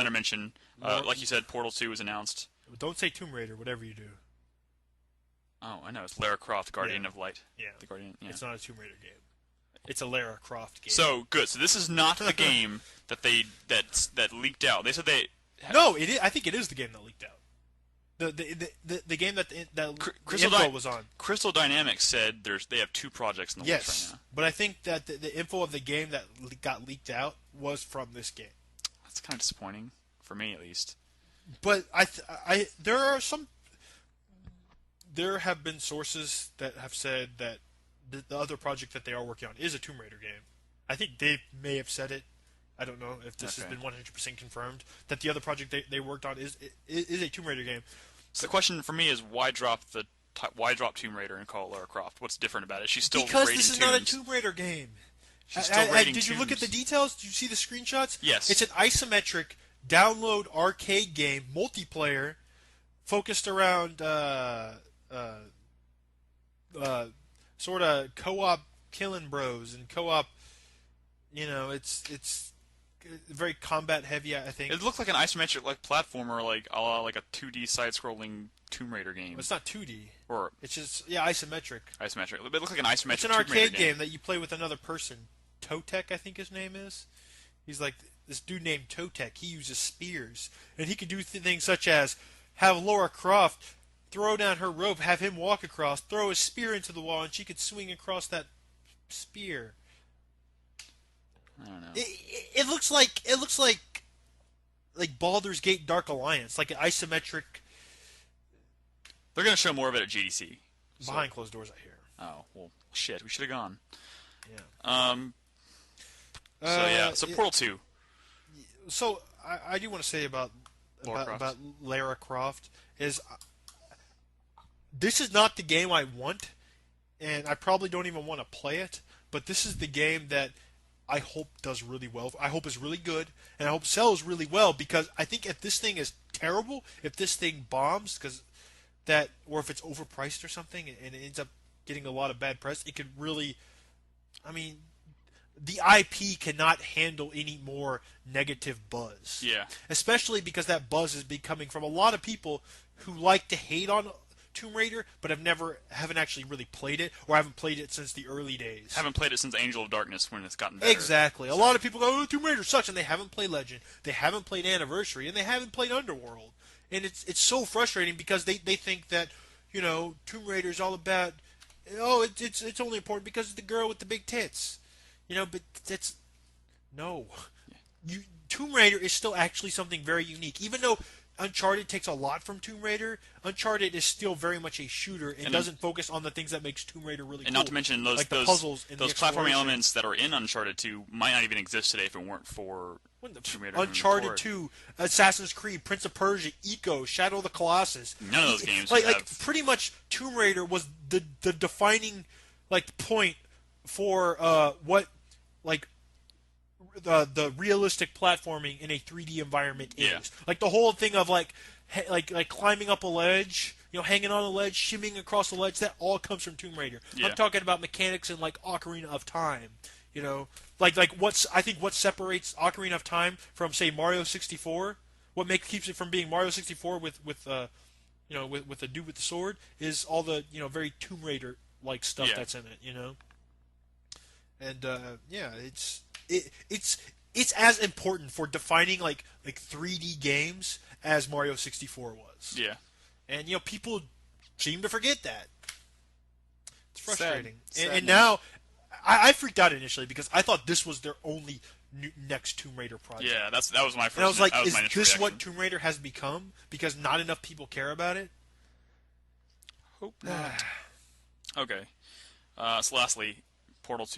to mention, like you said, Portal 2 was announced. Don't say Tomb Raider, whatever you do. Oh, I know. It's Lara Croft, Guardian of Light. Yeah. The Guardian. Yeah. It's not a Tomb Raider game. It's a Lara Croft game. So good. So this is not the game that leaked out. They said they. No, it is. I think it is the game that leaked out. The game that info was on. Crystal Dynamics said they have 2 projects in the works right now. But I think that the info of the game that got leaked out was from this game. That's kind of disappointing for me, at least. But there have been sources that have said that the other project that they are working on is a Tomb Raider game. I think they may have said it. I don't know if this has been 100% confirmed that the other project they worked on is a Tomb Raider game. So the question for me is why drop Tomb Raider and call it Lara Croft? What's different about it? She's still because raiding this is tombs. not a Tomb Raider game. She's still raiding Did you look at the details? Did you see the screenshots? Yes. It's an isometric download arcade game, multiplayer, focused around sort of co-op killing bros and co-op. It's very combat heavy. I think it looks like an isometric platformer, like a 2D side-scrolling Tomb Raider game. It's not 2D. Or it's just isometric. Isometric. It looks like an isometric. It's an arcade game that you play with another person. Totek, I think his name is. He's like this dude named Totek. He uses spears, and he can do things such as have Lara Croft throw down her rope, have him walk across, throw a spear into the wall, and she could swing across that spear. I don't know. It looks like Baldur's Gate Dark Alliance, like an isometric. They're gonna show more of it at GDC. Behind closed doors, I hear. Oh well, shit. We should have gone. Yeah. So Portal 2. So I do want to say about Lara Croft is this is not the game I want, and I probably don't even want to play it. But this is the game that I hope does really well. I hope is really good, and I hope sells really well, because I think if this thing is terrible, if this thing bombs, or if it's overpriced or something, and it ends up getting a lot of bad press, it could really, the IP cannot handle any more negative buzz. Yeah. Especially because that buzz is coming from a lot of people who like to hate on Tomb Raider, but haven't actually really played it, or haven't played it since the early days. Haven't played it since Angel of Darkness when it's gotten better. Exactly. A lot of people go, "Oh, Tomb Raider sucks," and they haven't played Legend, they haven't played Anniversary, and they haven't played Underworld. And it's so frustrating because they think that, Tomb Raider is all about, it's only important because it's the girl with the big tits. But that's no. Tomb Raider is still actually something very unique. Even though Uncharted takes a lot from Tomb Raider, Uncharted is still very much a shooter and doesn't focus on the things that makes Tomb Raider really cool. And not to mention those puzzles and those platforming elements that are in Uncharted 2 might not even exist today if it weren't for Tomb Raider. Uncharted 2, Assassin's Creed, Prince of Persia, Eco, Shadow of the Colossus. None of those games like pretty much Tomb Raider was the defining point for what the realistic platforming in a 3D environment is. Yeah. Like the whole thing of like climbing up a ledge, hanging on a ledge, shimmying across the ledge, that all comes from Tomb Raider. Yeah. I'm talking about mechanics in like Ocarina of Time. What separates Ocarina of Time from, say, Mario 64? What keeps it from being Mario 64 with the dude with the sword is all the very Tomb Raider like stuff that's in it. And it's as important for defining like 3D games as Mario 64 was. Yeah. And people seem to forget that. It's frustrating. Sad And now I freaked out initially because I thought this was their only next Tomb Raider project. Yeah, that was my first. And I was like, is this reaction. what Tomb Raider has become? Because not enough people care about it. Hope not. Okay. So lastly, Portal 2.